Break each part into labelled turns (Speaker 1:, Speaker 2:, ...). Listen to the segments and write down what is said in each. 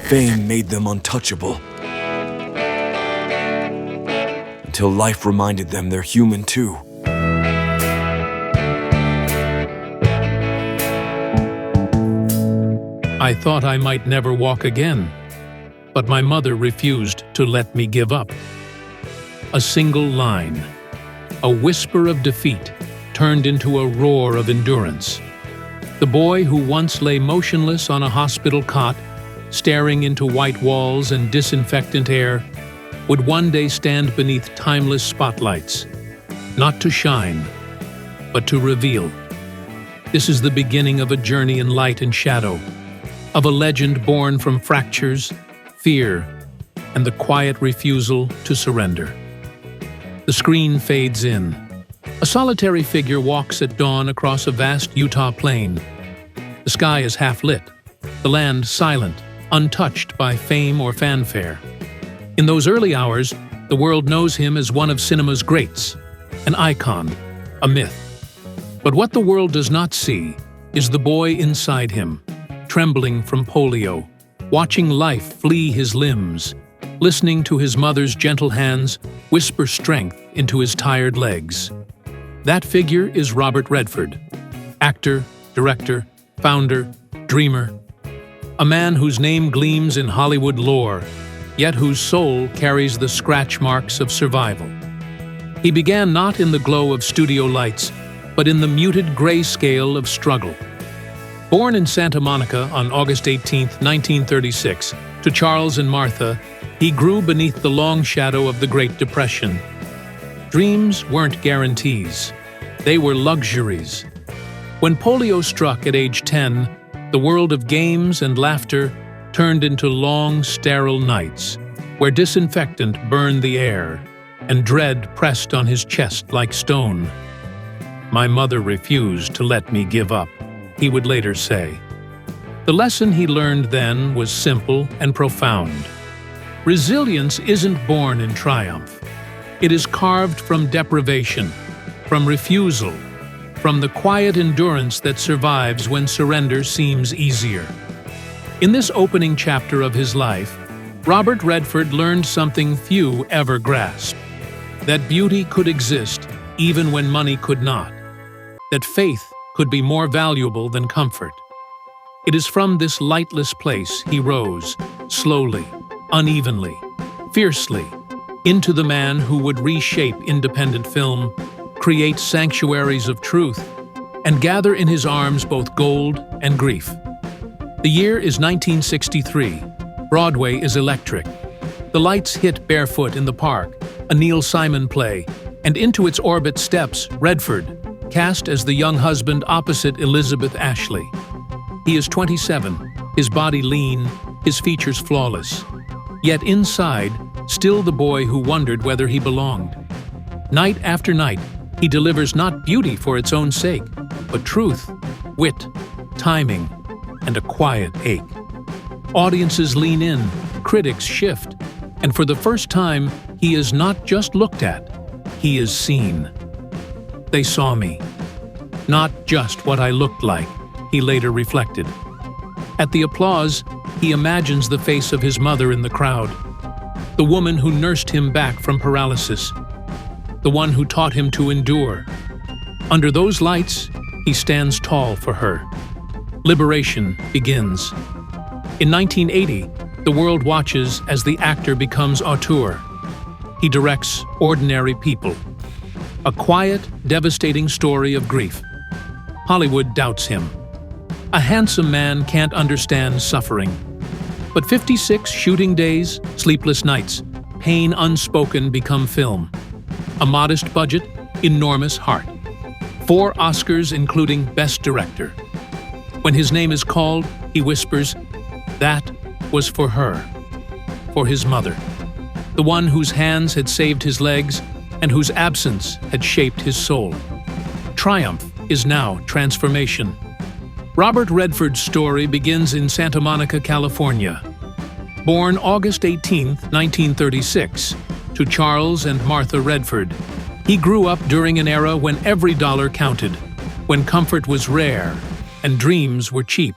Speaker 1: Fame made them untouchable, until life reminded them they're human too.
Speaker 2: I thought I might never walk again, but my mother refused to let me give up. A single line, a whisper of defeat, turned into a roar of endurance. The boy who once lay motionless on a hospital cot, staring into white walls and disinfectant air, would one day stand beneath timeless spotlights, not to shine, but to reveal. This is the beginning of a journey in light and shadow, of a legend born from fractures, fear, and the quiet refusal to surrender. The screen fades in. A solitary figure walks at dawn across a vast Utah plain. The sky is half lit, the land silent, untouched by fame or fanfare. In those early hours, the world knows him as one of cinema's greats, an icon, a myth. But what the world does not see is the boy inside him, trembling from polio, watching life flee his limbs, listening to his mother's gentle hands whisper strength into his tired legs. That figure is Robert Redford, actor, director, founder, dreamer, a man whose name gleams in Hollywood lore, yet whose soul carries the scratch marks of survival. He began not in the glow of studio lights, but in the muted grayscale of struggle. Born in Santa Monica on August 18, 1936, to Charles and Martha, he grew beneath the long shadow of the Great Depression. Dreams weren't guarantees. They were luxuries. When polio struck at age 10, the world of games and laughter turned into long, sterile nights, where disinfectant burned the air and dread pressed on his chest like stone. My mother refused to let me give up, he would later say. The lesson he learned then was simple and profound. Resilience isn't born in triumph. It is carved from deprivation, from refusal, from the quiet endurance that survives when surrender seems easier. In this opening chapter of his life, Robert Redford learned something few ever grasp: that beauty could exist even when money could not, that faith could be more valuable than comfort. It is from this lightless place he rose, slowly, unevenly, fiercely, into the man who would reshape independent film, create sanctuaries of truth, and gather in his arms both gold and grief. The year is 1963. Broadway is electric. The lights hit Barefoot in the Park, a Neil Simon play, and into its orbit steps Redford, cast as the young husband opposite Elizabeth Ashley. He is 27, his body lean, his features flawless. Yet inside, still the boy who wondered whether he belonged. Night after night, he delivers not beauty for its own sake, but truth, wit, timing, and a quiet ache. Audiences lean in, critics shift, and for the first time, he is not just looked at, he is seen. They saw me. Not just what I looked like, he later reflected. At the applause, he imagines the face of his mother in the crowd, the woman who nursed him back from paralysis, the one who taught him to endure. Under those lights, he stands tall for her. Liberation begins. In 1980, the world watches as the actor becomes auteur. He directs Ordinary People, a quiet, devastating story of grief. Hollywood doubts him. A handsome man can't understand suffering. But 56 shooting days, sleepless nights, pain unspoken become film. A modest budget, enormous heart. 4 Oscars including Best Director. When his name is called, he whispers, that was for her, for his mother, the one whose hands had saved his legs and whose absence had shaped his soul. Triumph is now transformation. Robert Redford's story begins in Santa Monica, California. Born August 18, 1936, to Charles and Martha Redford, he grew up during an era when every dollar counted, when comfort was rare and dreams were cheap.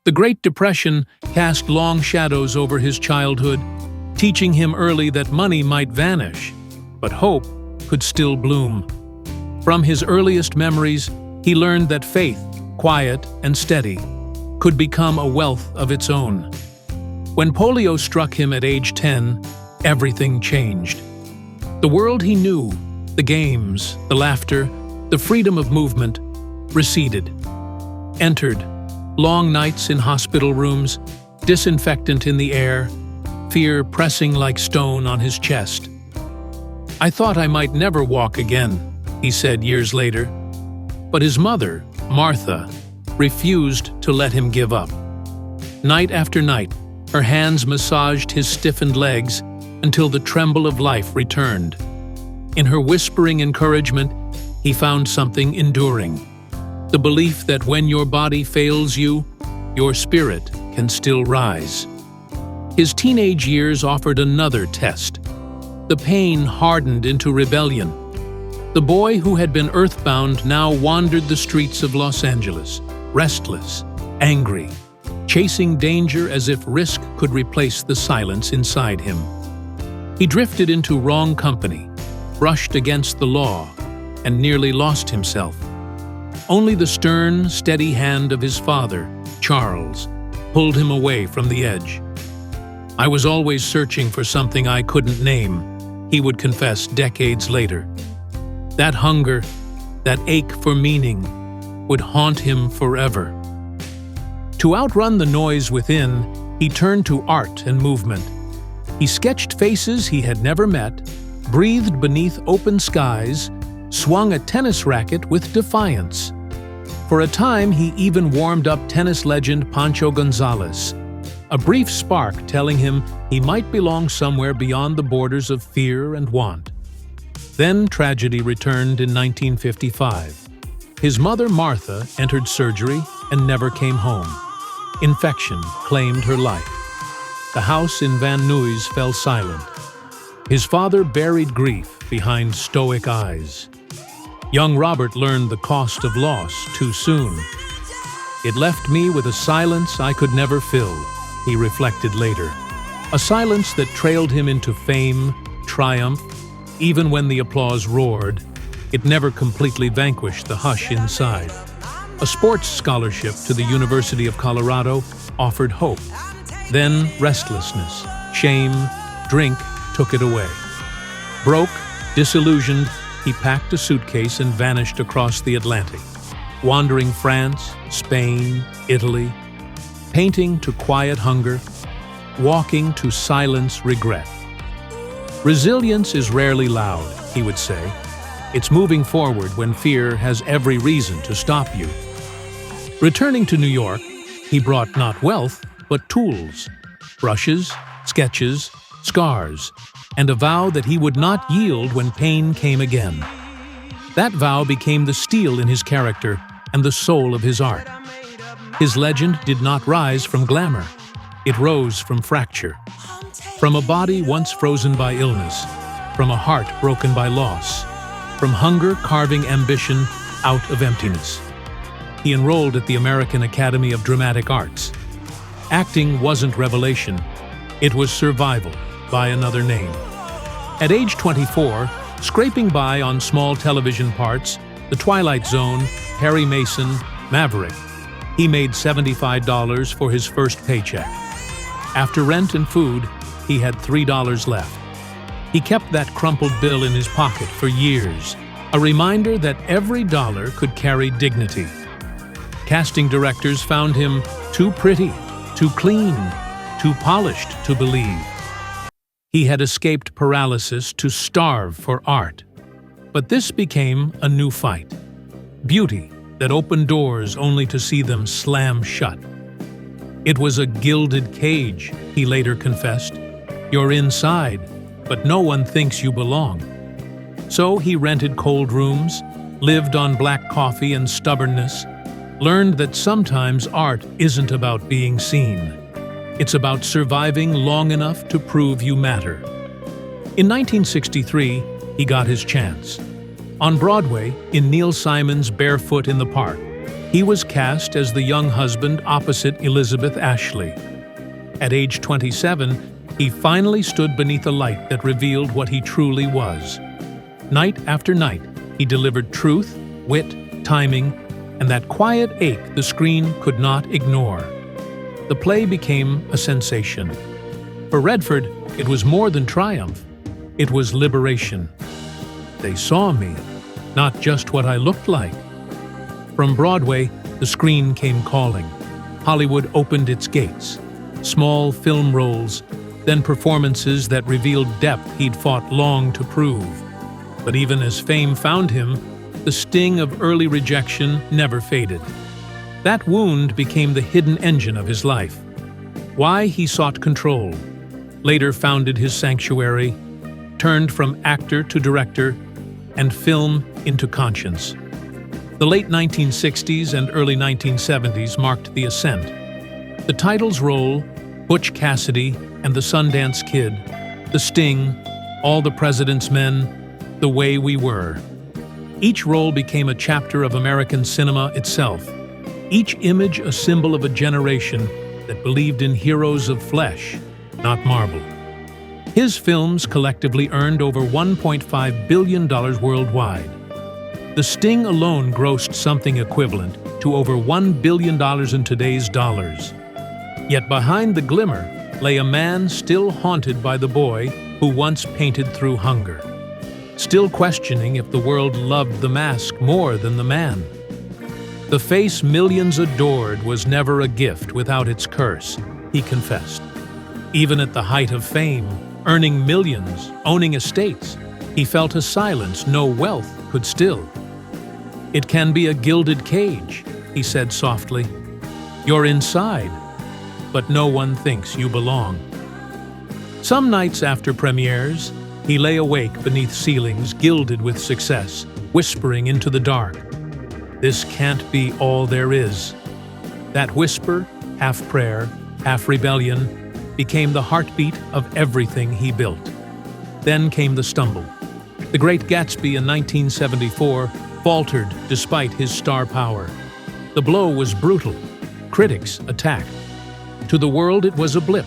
Speaker 2: The Great Depression cast long shadows over his childhood, teaching him early that money might vanish, but hope could still bloom. From his earliest memories, he learned that faith, quiet and steady, could become a wealth of its own. When polio struck him at age 10, everything changed. The world he knew, the games, the laughter, the freedom of movement, receded. Entered long nights in hospital rooms, disinfectant in the air, fear pressing like stone on his chest. "I thought I might never walk again," he said years later. But his mother, Martha, refused to let him give up. Night after night, her hands massaged his stiffened legs until the tremble of life returned. In her whispering encouragement, he found something enduring: the belief that when your body fails you, your spirit can still rise. His teenage years offered another test. The pain hardened into rebellion. The boy who had been earthbound now wandered the streets of Los Angeles, restless, angry, chasing danger as if risk could replace the silence inside him. He drifted into wrong company, brushed against the law, and nearly lost himself. Only the stern, steady hand of his father, Charles, pulled him away from the edge. "I was always searching for something I couldn't name," he would confess decades later. That hunger, that ache for meaning, would haunt him forever. To outrun the noise within, he turned to art and movement. He sketched faces he had never met, breathed beneath open skies, swung a tennis racket with defiance. For a time, he even warmed up tennis legend Pancho Gonzalez, a brief spark telling him he might belong somewhere beyond the borders of fear and want. Then tragedy returned in 1955. His mother, Martha, entered surgery and never came home. Infection claimed her life. The house in Van Nuys fell silent. His father buried grief behind stoic eyes. Young Robert learned the cost of loss too soon. "It left me with a silence I could never fill," he reflected later. A silence that trailed him into fame, triumph. Even when the applause roared, it never completely vanquished the hush inside. A sports scholarship to the University of Colorado offered hope. Then restlessness, shame, drink took it away. Broke, disillusioned, he packed a suitcase and vanished across the Atlantic, wandering France, Spain, Italy, painting to quiet hunger, walking to silence regret. Resilience is rarely loud, he would say. It's moving forward when fear has every reason to stop you. Returning to New York, he brought not wealth, but tools, brushes, sketches, scars, and a vow that he would not yield when pain came again. That vow became the steel in his character and the soul of his art. His legend did not rise from glamour. It rose from fracture. From a body once frozen by illness, from a heart broken by loss, from hunger carving ambition out of emptiness. He enrolled at the American Academy of Dramatic Arts. Acting wasn't revelation, it was survival by another name. At age 24, scraping by on small television parts, The Twilight Zone, Perry Mason, Maverick, he made $75 for his first paycheck. After rent and food, he had $3 left. He kept that crumpled bill in his pocket for years, a reminder that every dollar could carry dignity. Casting directors found him too pretty, too clean, too polished to believe. He had escaped paralysis to starve for art. But this became a new fight. Beauty that opened doors only to see them slam shut. It was a gilded cage, he later confessed. You're inside, but no one thinks you belong. So he rented cold rooms, lived on black coffee and stubbornness, learned that sometimes art isn't about being seen. It's about surviving long enough to prove you matter. In 1963, he got his chance. On Broadway, in Neil Simon's Barefoot in the Park, He was cast as the young husband opposite Elizabeth Ashley. At age 27, he finally stood beneath a light that revealed what he truly was. Night after night, he delivered truth, wit, timing, and that quiet ache the screen could not ignore. The play became a sensation. For Redford, it was more than triumph. It was liberation. They saw me, not just what I looked like. From Broadway, the screen came calling. Hollywood opened its gates. Small film roles, then performances that revealed depth he'd fought long to prove. But even as fame found him, the sting of early rejection never faded. That wound became the hidden engine of his life. Why he sought control, later founded his sanctuary, turned from actor to director, and film into conscience. The late 1960s and early 1970s marked the ascent. The titles role, Butch Cassidy and the Sundance Kid, The Sting, All the President's Men, The Way We Were. Each role became a chapter of American cinema itself, each image a symbol of a generation that believed in heroes of flesh, not marble. His films collectively earned over $1.5 billion worldwide. The Sting alone grossed something equivalent to over $1 billion in today's dollars. Yet behind the glimmer lay a man still haunted by the boy who once painted through hunger, still questioning if the world loved the mask more than the man. The face millions adored was never a gift without its curse, he confessed. Even at the height of fame, earning millions, owning estates, he felt a silence no wealth could still. "It can be a gilded cage," he said softly. "You're inside, but no one thinks you belong." Some nights after premieres, he lay awake beneath ceilings gilded with success, whispering into the dark, "This can't be all there is." That whisper, half prayer, half rebellion, became the heartbeat of everything he built. Then came the stumble. The Great Gatsby in 1974 faltered despite his star power. The blow was brutal. Critics attacked. To the world, it was a blip.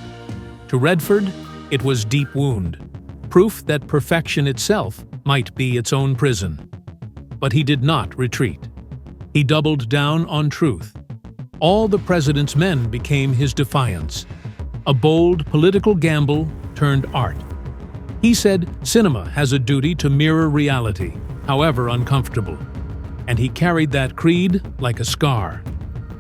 Speaker 2: To Redford, it was deep wound. Proof that perfection itself might be its own prison. But he did not retreat. He doubled down on truth. All the President's Men became his defiance. A bold political gamble turned art. He said cinema has a duty to mirror reality, however uncomfortable. And he carried that creed like a scar.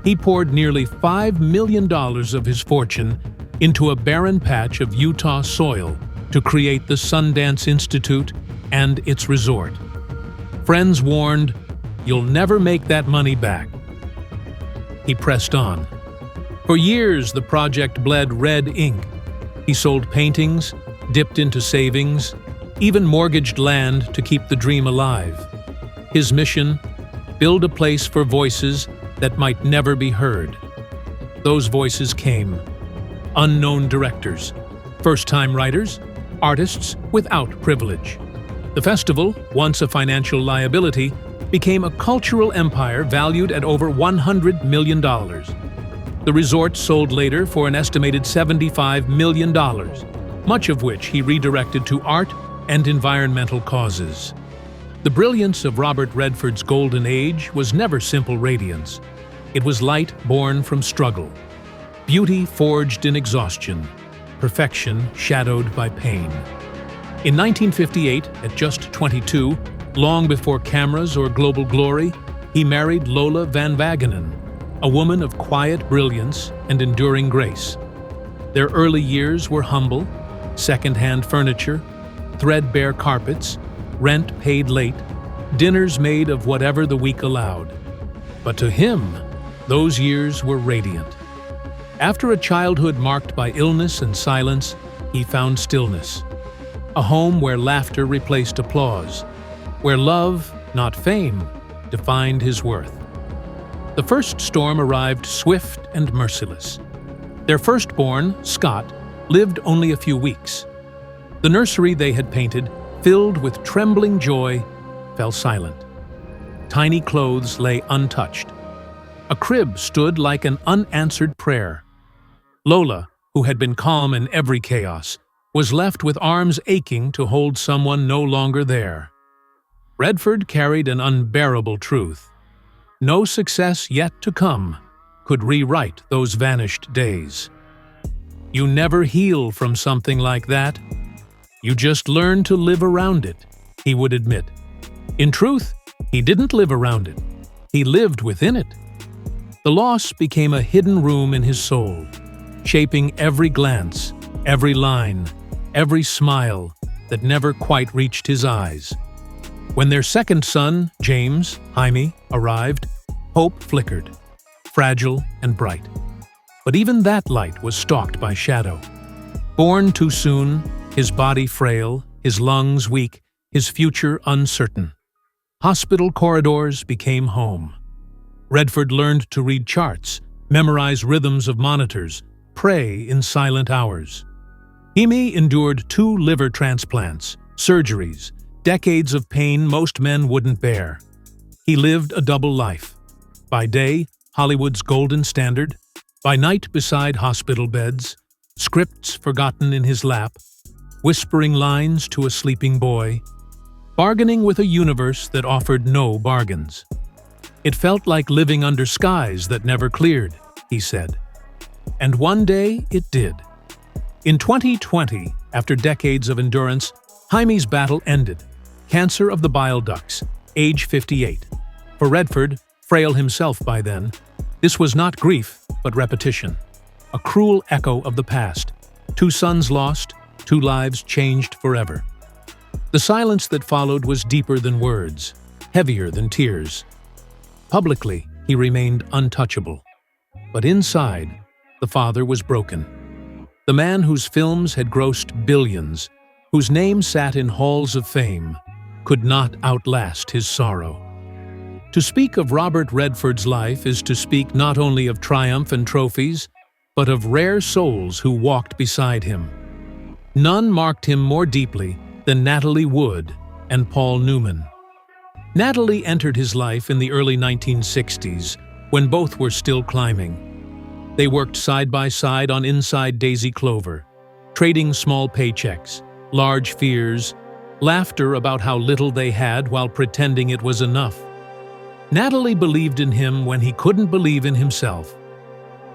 Speaker 2: He poured nearly $5 million of his fortune into a barren patch of Utah soil to create the Sundance Institute and its resort. Friends warned, "You'll never make that money back." He pressed on. For years, the project bled red ink. He sold paintings, dipped into savings, even mortgaged land to keep the dream alive. His mission? Build a place for voices that might never be heard. Those voices came. Unknown directors, first-time writers, artists without privilege. The festival, once a financial liability, became a cultural empire valued at over $100 million. The resort sold later for an estimated $75 million, much of which he redirected to art and environmental causes. The brilliance of Robert Redford's golden age was never simple radiance. It was light born from struggle, beauty forged in exhaustion, perfection shadowed by pain. In 1958, at just 22, long before cameras or global glory, he married Lola Van Wagenen, a woman of quiet brilliance and enduring grace. Their early years were humble: second-hand furniture, threadbare carpets, rent paid late, dinners made of whatever the week allowed. But to him, those years were radiant. After a childhood marked by illness and silence, he found stillness. A home where laughter replaced applause, where love, not fame, defined his worth. The first storm arrived swift and merciless. Their firstborn, Scott, lived only a few weeks. The nursery they had painted, filled with trembling joy, fell silent. Tiny clothes lay untouched. A crib stood like an unanswered prayer. Lola, who had been calm in every chaos, was left with arms aching to hold someone no longer there. Redford carried an unbearable truth. No success yet to come could rewrite those vanished days. You never heal from something like that. You just learn to live around it, he would admit. In truth, he didn't live around it. He lived within it. The loss became a hidden room in his soul, shaping every glance, every line, every smile that never quite reached his eyes. When their second son, James, Jaime, arrived, hope flickered, fragile and bright. But even that light was stalked by shadow. Born too soon, his body frail, his lungs weak, his future uncertain. Hospital corridors became home. Redford learned to read charts, memorize rhythms of monitors, pray in silent hours. Jaime endured 2 liver transplants, surgeries, decades of pain most men wouldn't bear. He lived a double life. By day, Hollywood's golden standard. By night, beside hospital beds, scripts forgotten in his lap, whispering lines to a sleeping boy, bargaining with a universe that offered no bargains. It felt like living under skies that never cleared, he said. And one day it did. In 2020, after decades of endurance, Jaime's battle ended. Cancer of the bile ducts, age 58. For Redford, frail himself by then, this was not grief, but repetition. A cruel echo of the past. 2 sons lost, 2 lives changed forever. The silence that followed was deeper than words, heavier than tears. Publicly, he remained untouchable. But inside, the father was broken. The man whose films had grossed billions, whose name sat in halls of fame, could not outlast his sorrow. To speak of Robert Redford's life is to speak not only of triumph and trophies, but of rare souls who walked beside him. None marked him more deeply than Natalie Wood and Paul Newman. Natalie entered his life in the early 1960s, when both were still climbing. They worked side by side on Inside Daisy Clover, trading small paychecks, large fears, laughter about how little they had while pretending it was enough. Natalie believed in him when he couldn't believe in himself.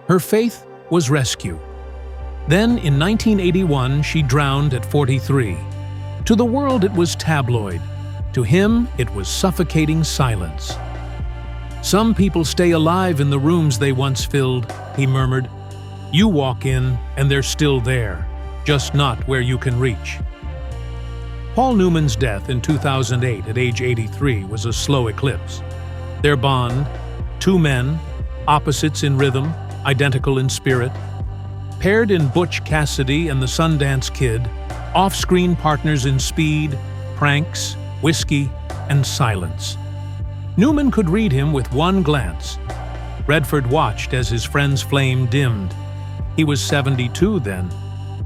Speaker 2: Her faith was rescue. Then, in 1981, she drowned at 43. To the world, it was tabloid. To him, it was suffocating silence. "Some people stay alive in the rooms they once filled," he murmured. "You walk in, and they're still there, just not where you can reach." Paul Newman's death in 2008 at age 83 was a slow eclipse. Their bond, 2 men, opposites in rhythm, identical in spirit, paired in Butch Cassidy and the Sundance Kid, off-screen partners in speed, pranks, whiskey, and silence. Newman could read him with one glance. Redford watched as his friend's flame dimmed. He was 72 then.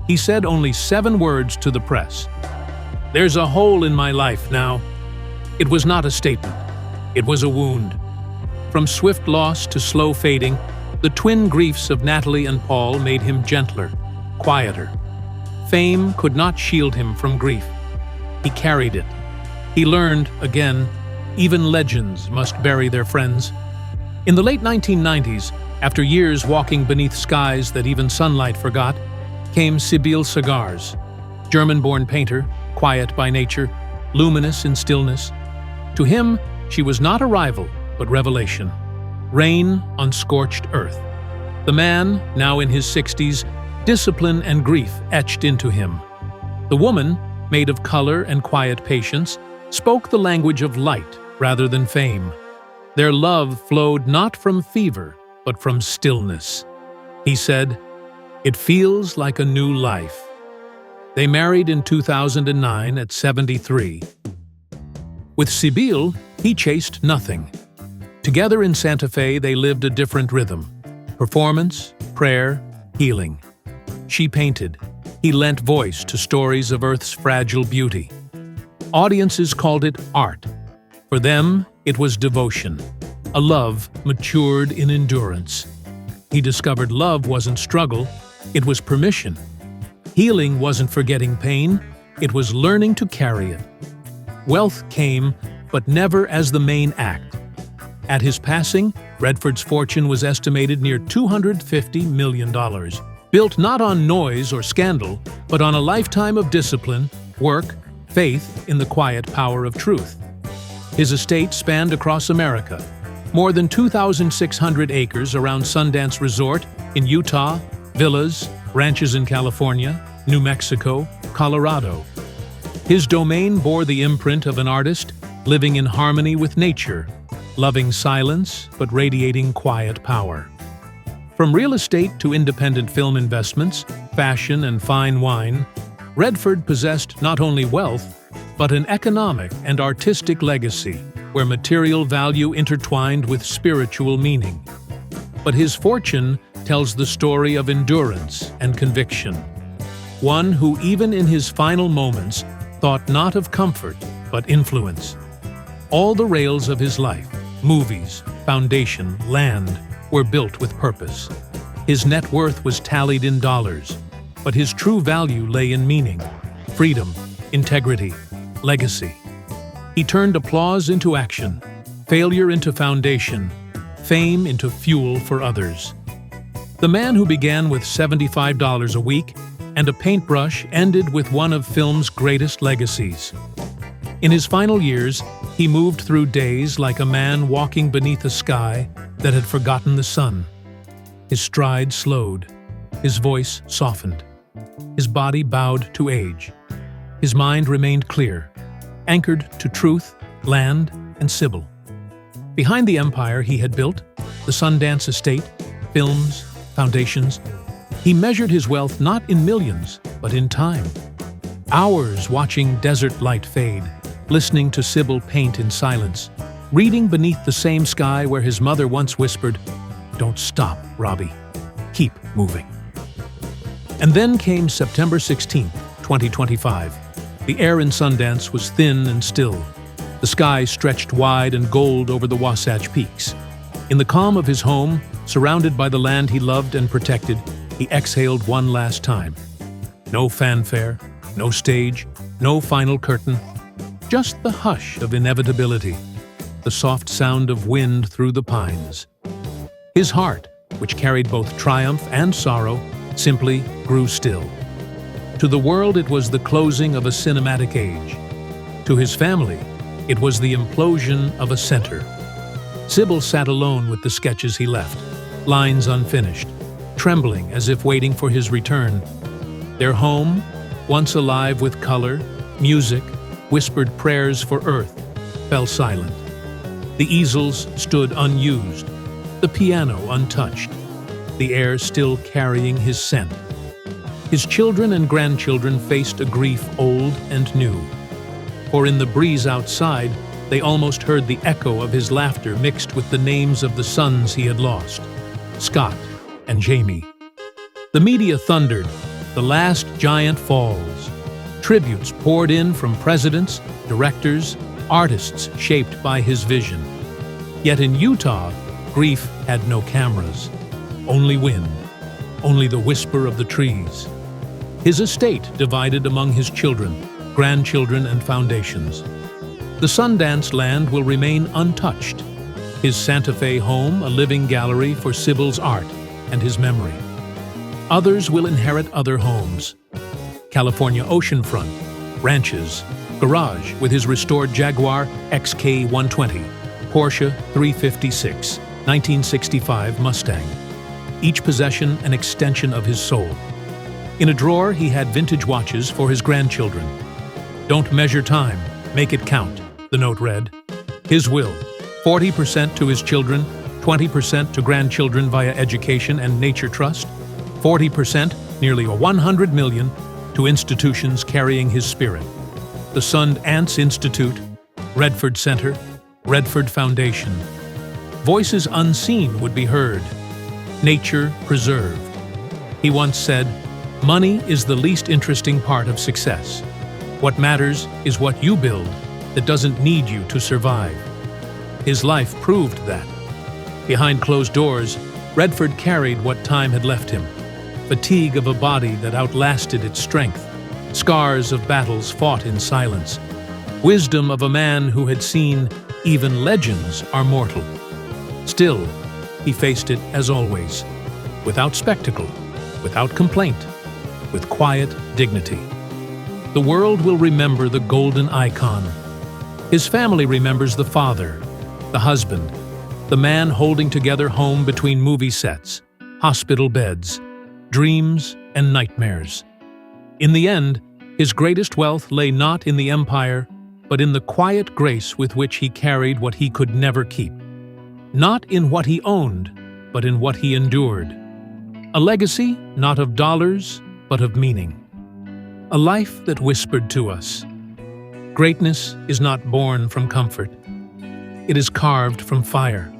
Speaker 2: He said only 7 words to the press. "There's a hole in my life now." It was not a statement. It was a wound. From swift loss to slow fading, the twin griefs of Natalie and Paul made him gentler, quieter. Fame could not shield him from grief. He carried it. He learned, again, even legends must bury their friends. In the late 1990s, after years walking beneath skies that even sunlight forgot, came Sibylle Cigars, German-born painter, quiet by nature, luminous in stillness. To him, she was not a rival, but revelation. Rain on scorched earth. The man, now in his 60s, discipline and grief etched into him. The woman, made of color and quiet patience, spoke the language of light rather than fame. Their love flowed not from fever, but from stillness. He said, "It feels like a new life." They married in 2009 at 73. With Sibylle, he chased nothing. Together in Santa Fe, they lived a different rhythm. Performance, prayer, healing. She painted. He lent voice to stories of Earth's fragile beauty. Audiences called it art. For them, it was devotion. a love matured in endurance. He discovered love wasn't struggle, it was permission. Healing wasn't forgetting pain, it was learning to carry it. Wealth came, but never as the main act. At his passing, Redford's fortune was estimated near $250 million, built not on noise or scandal, but on a lifetime of discipline, work, faith in the quiet power of truth. His estate spanned across America, more than 2,600 acres around Sundance Resort in Utah, villas, ranches in California, New Mexico, Colorado. His domain bore the imprint of an artist living in harmony with nature, loving silence but radiating quiet power. From real estate to independent film investments, fashion and fine wine, Redford possessed not only wealth, but an economic and artistic legacy where material value intertwined with spiritual meaning. But his fortune tells the story of endurance and conviction. One who, even in his final moments, thought not of comfort, but influence. All the rails of his life, movies, foundation, land, were built with purpose. His net worth was tallied in dollars, but his true value lay in meaning, freedom, integrity, legacy. He turned applause into action, failure into foundation, fame into fuel for others. The man who began with $75 a week and a paintbrush ended with one of film's greatest legacies. In his final years, he moved through days like a man walking beneath a sky that had forgotten the sun. His stride slowed, his voice softened, his body bowed to age. His mind remained clear, anchored to truth, land, and Sybil. Behind the empire he had built, the Sundance estate, films, foundations, he measured his wealth not in millions, but in time. Hours watching desert light fade, listening to Sybil paint in silence, reading beneath the same sky where his mother once whispered, "Don't stop, Robbie. Keep moving." And then came September 16, 2025. The air in Sundance was thin and still. The sky stretched wide and gold over the Wasatch Peaks. In the calm of his home, surrounded by the land he loved and protected, he exhaled one last time. No fanfare, no stage, no final curtain, just the hush of inevitability, the soft sound of wind through the pines. His heart, which carried both triumph and sorrow, simply grew still. To the world it was the closing of a cinematic age. To his family, it was the implosion of a center. Sybil sat alone with the sketches he left, lines unfinished, trembling as if waiting for his return. Their home, once alive with color, music, whispered prayers for earth, fell silent. The easels stood unused, the piano untouched, the air still carrying his scent. His children and grandchildren faced a grief old and new. For in the breeze outside, they almost heard the echo of his laughter mixed with the names of the sons he had lost, Scott and Jamie. The media thundered, "The last giant falls." Tributes poured in from presidents, directors, artists shaped by his vision. Yet in Utah, grief had no cameras, only wind, only the whisper of the trees. His estate divided among his children, grandchildren, and foundations. The Sundance land will remain untouched, his Santa Fe home a living gallery for Sybil's art and his memory. Others will inherit other homes. California oceanfront, ranches, garage with his restored Jaguar XK120, Porsche 356, 1965 Mustang. Each possession an extension of his soul. In a drawer he had vintage watches for his grandchildren. "Don't measure time, make it count," the note read. His will, 40% to his children, 20% to grandchildren via education and nature trust, 40%, nearly $100 million, to institutions carrying his spirit. The Sundance Institute, Redford Center, Redford Foundation. Voices unseen would be heard. Nature preserved. He once said, "Money is the least interesting part of success. What matters is what you build that doesn't need you to survive." His life proved that. Behind closed doors, Redford carried what time had left him: fatigue of a body that outlasted its strength, scars of battles fought in silence, wisdom of a man who had seen even legends are mortal. Still, he faced it as always, without spectacle, without complaint, with quiet dignity. The world will remember the golden icon. His family remembers the father, the husband, the man holding together home between movie sets, hospital beds, dreams and nightmares. In the end, his greatest wealth lay not in the empire, but in the quiet grace with which he carried what he could never keep. Not in what he owned, but in what he endured. A legacy not of dollars, but of meaning. A life that whispered to us. Greatness is not born from comfort. It is carved from fire.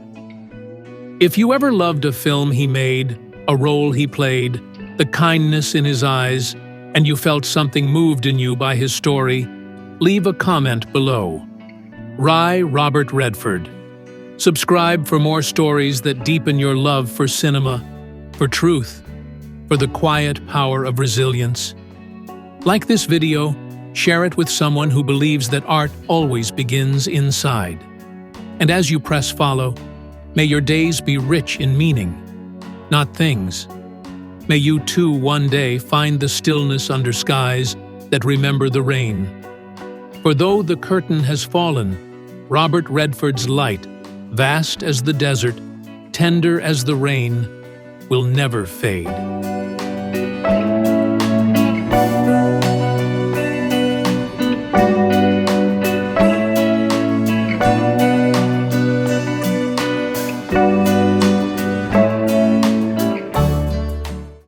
Speaker 2: If you ever loved a film he made, a role he played, the kindness in his eyes, and you felt something moved in you by his story, leave a comment below. Robert Redford. Subscribe for more stories that deepen your love for cinema, for truth, for the quiet power of resilience. Like this video, share it with someone who believes that art always begins inside. And as you press follow, may your days be rich in meaning, not things. May you too one day find the stillness under skies that remember the rain. For though the curtain has fallen, Robert Redford's light, vast as the desert, tender as the rain, will never fade.